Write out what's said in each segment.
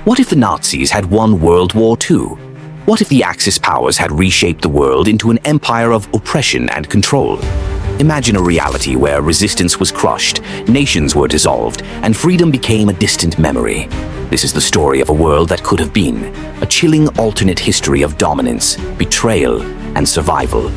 What if the Nazis had won World War II? What if the Axis powers had reshaped the world into an empire of oppression and control? Imagine a reality where resistance was crushed, nations were dissolved, and freedom became a distant memory. This is the story of a world that could have been, a chilling alternate history of dominance, betrayal, and survival.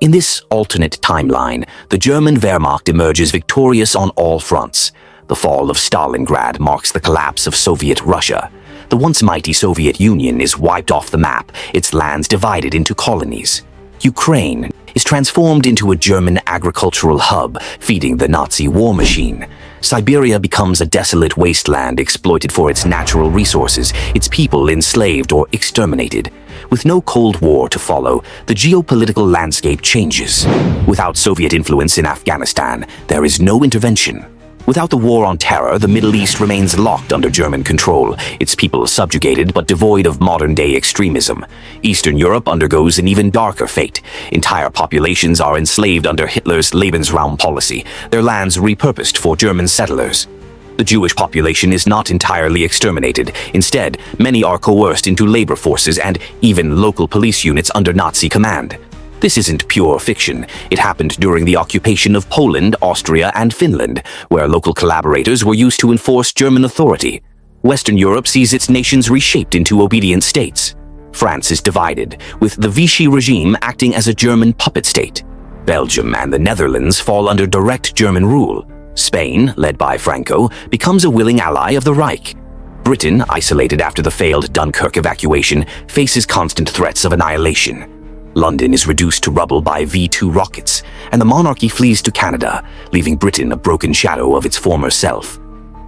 In this alternate timeline, the German Wehrmacht emerges victorious on all fronts. The fall of Stalingrad marks the collapse of Soviet Russia. The once mighty Soviet Union is wiped off the map, its lands divided into colonies. Ukraine is transformed into a German agricultural hub, feeding the Nazi war machine. Siberia becomes a desolate wasteland exploited for its natural resources, its people enslaved or exterminated. With no Cold War to follow, the geopolitical landscape changes. Without Soviet influence in Afghanistan, there is no intervention. Without the War on Terror, the Middle East remains locked under German control, its people subjugated but devoid of modern-day extremism. Eastern Europe undergoes an even darker fate. Entire populations are enslaved under Hitler's Lebensraum policy, their lands repurposed for German settlers. The Jewish population is not entirely exterminated. Instead, many are coerced into labor forces and even local police units under Nazi command. This isn't pure fiction. It happened during the occupation of Poland, Austria, and Finland, where local collaborators were used to enforce German authority. Western Europe sees its nations reshaped into obedient states. France is divided, with the Vichy regime acting as a German puppet state. Belgium and the Netherlands fall under direct German rule. Spain, led by Franco, becomes a willing ally of the Reich. Britain, isolated after the failed Dunkirk evacuation, faces constant threats of annihilation. London is reduced to rubble by V-2 rockets, and the monarchy flees to Canada, leaving Britain a broken shadow of its former self.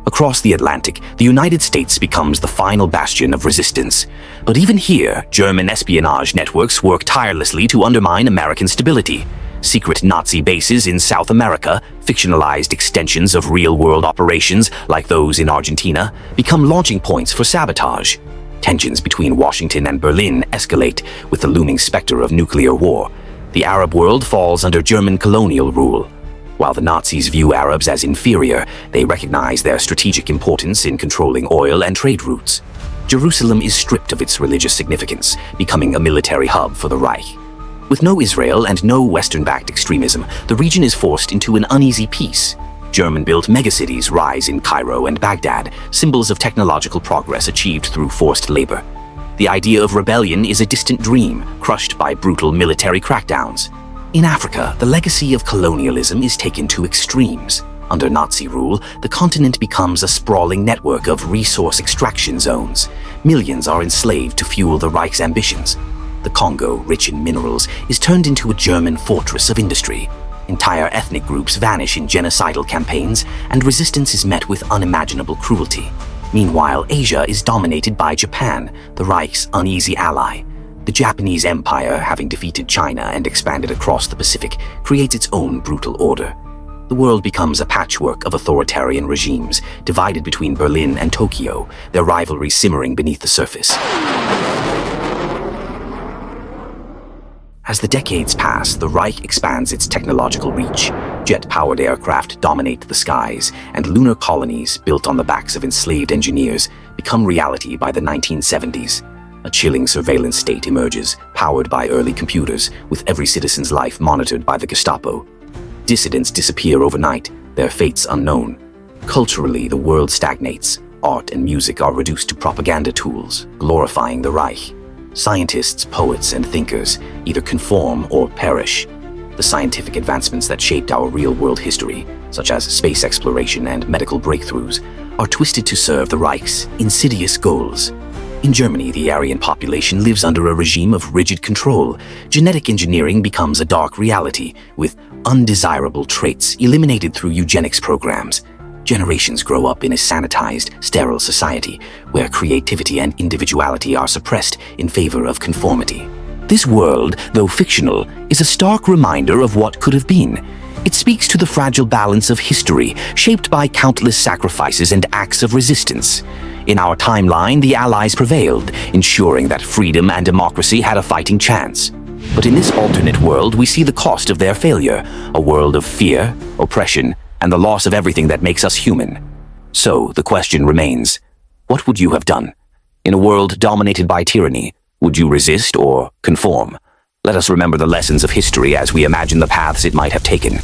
Across the Atlantic, the United States becomes the final bastion of resistance. But even here, German espionage networks work tirelessly to undermine American stability. Secret Nazi bases in South America, fictionalized extensions of real-world operations like those in Argentina, become launching points for sabotage. Tensions between Washington and Berlin escalate with the looming specter of nuclear war. The Arab world falls under German colonial rule. While the Nazis view Arabs as inferior, they recognize their strategic importance in controlling oil and trade routes. Jerusalem is stripped of its religious significance, becoming a military hub for the Reich. With no Israel and no Western-backed extremism, the region is forced into an uneasy peace. German-built megacities rise in Cairo and Baghdad, symbols of technological progress achieved through forced labor. The idea of rebellion is a distant dream, crushed by brutal military crackdowns. In Africa, the legacy of colonialism is taken to extremes. Under Nazi rule, the continent becomes a sprawling network of resource extraction zones. Millions are enslaved to fuel the Reich's ambitions. The Congo, rich in minerals, is turned into a German fortress of industry. Entire ethnic groups vanish in genocidal campaigns, and resistance is met with unimaginable cruelty. Meanwhile, Asia is dominated by Japan, the Reich's uneasy ally. The Japanese Empire, having defeated China and expanded across the Pacific, creates its own brutal order. The world becomes a patchwork of authoritarian regimes, divided between Berlin and Tokyo, their rivalry simmering beneath the surface. As the decades pass, the Reich expands its technological reach. Jet-powered aircraft dominate the skies, and lunar colonies, built on the backs of enslaved engineers, become reality by the 1970s. A chilling surveillance state emerges, powered by early computers, with every citizen's life monitored by the Gestapo. Dissidents disappear overnight, their fates unknown. Culturally, the world stagnates. Art and music are reduced to propaganda tools, glorifying the Reich. Scientists, poets, and thinkers either conform or perish. The scientific advancements that shaped our real-world history, such as space exploration and medical breakthroughs, are twisted to serve the Reich's insidious goals. In Germany, the Aryan population lives under a regime of rigid control. Genetic engineering becomes a dark reality, with undesirable traits eliminated through eugenics programs. Generations grow up in a sanitized, sterile society where creativity and individuality are suppressed in favor of conformity. This world, though fictional, is a stark reminder of what could have been. It speaks to the fragile balance of history, shaped by countless sacrifices and acts of resistance. In our timeline, the Allies prevailed, ensuring that freedom and democracy had a fighting chance. But in this alternate world, we see the cost of their failure, a world of fear, oppression, and the loss of everything that makes us human. So, the question remains, what would you have done? In a world dominated by tyranny, would you resist or conform? Let us remember the lessons of history as we imagine the paths it might have taken.